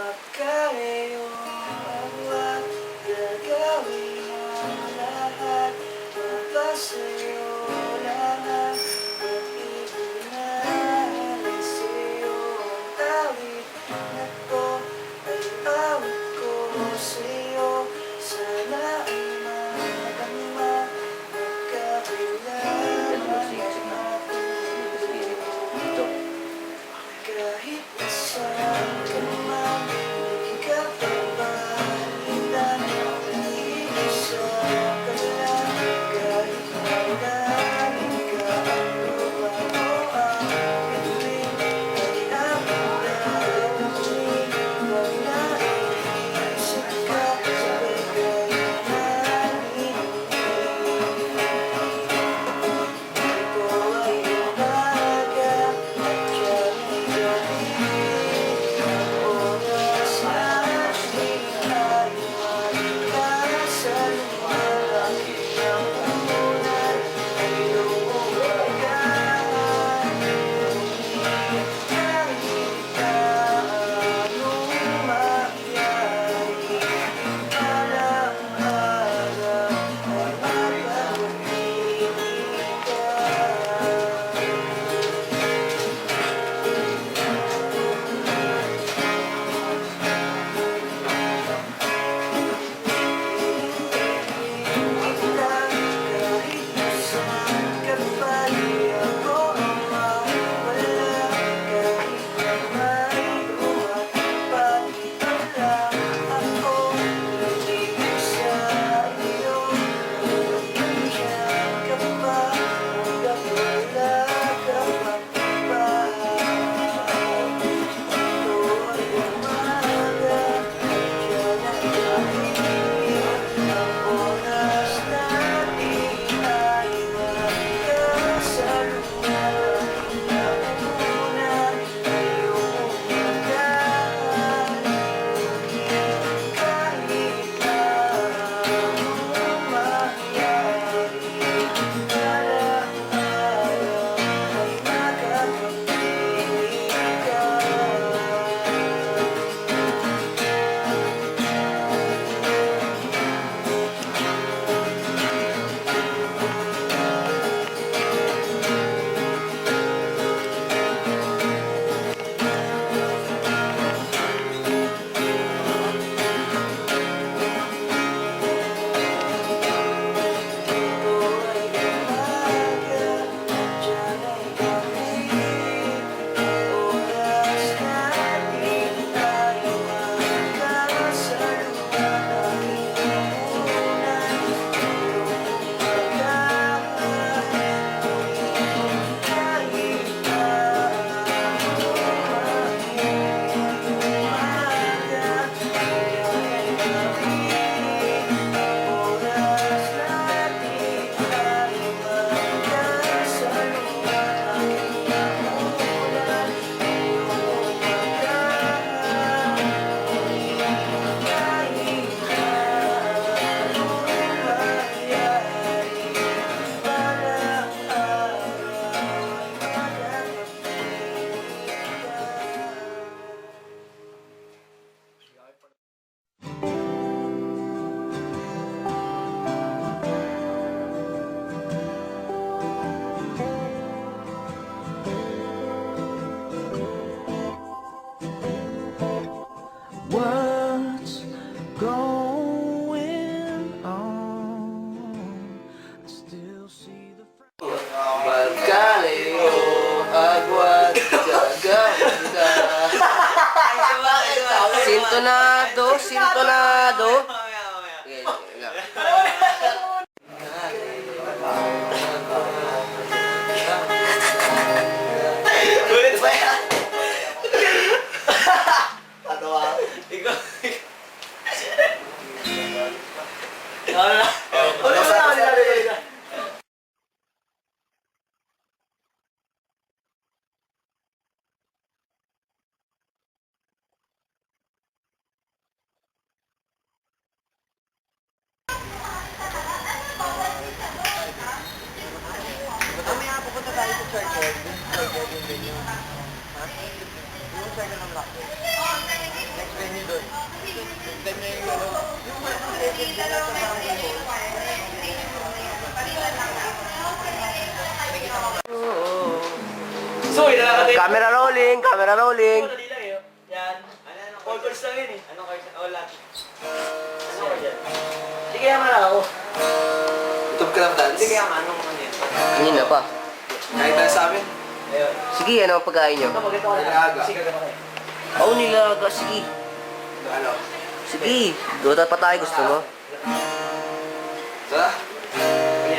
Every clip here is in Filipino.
magkareyo ang gagawin ang lahat para sa'yo lahat. Pag-ibig na halin sa'yo ang awit na to ay awit ko sa'yo. Sana ay madama magkabilang kahit nasaan ka man, hindi ka papalitan. Iisa ka lang, kahit malalim ka ang lupa mo ang bituin ay aking gagawin. Huwag na iisip ka sa bagay na hinihingi. Ito ay umaga at yan ay gabi. Ang oras na ating ay magkasaluhan. Ang umulan ay lumuwagan. Kahit na anong mangyari, alam-alam ay magpapag-ibig ka. Kahit nasaan ka pa, di ako mawawala. Kahit na may lumatapat pa lang ako, ibig sa iyo. Nandiyan ka pa, hanggang wala ka pang iba. Ito ay umaga, yan ay gabi. Ang oras natin ay magkasaluhan. Ang umulan ay lumuwagan. Kahit na anong mangyari, alam-alam ay magkakapit ka. Ito ay umaga at yan ay gabi. Ang oras natin ay magkasaluhan. Ang umulan ay lumuwagan. Kahit na anong mangyari, umaga at yan ay gabi. Ang oras natin ay magkasaluhan. Ang umulan ay lumuwagan. Kahit na anong mangyari, alam-alam ay magkakapit ka. What's going on? I still see the magkareyo agwat gagawin ka. Sintonado, sintonado. Ulit ba yan? Patawa. Ikaw. Ano na? Mamaya pupunta tayo sa Charcoal. Charcoal yung venue. Ha? Yung Charcoal ng Rock. Next venue So, yun na lang. Camera rolling, camera rolling. Dali lang yun. Yan. All calls lang yun eh. Ano kayo? All lahat. Ano kayo dyan? Hindi kaya man ako. YouTube ka lang dance. Hindi kaya man. Anong ano yan? Kanina pa. Kahit tayo sa amin. Ayun. Sige, ano ang pagkain nyo? Ito, maganda ka na. Nilaga. Sige, gano'n kayo. Oo, nilaga. Sige. Ano? Sige. Dota pa tayo. Gusto mo? Tara.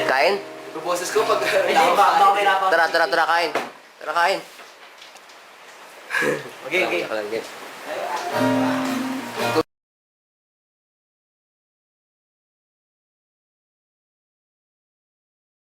Kain? Yung boses ko pag... Hindi, baka may napang. Tara, kain. Tara, kain. Okay. Ako lang din.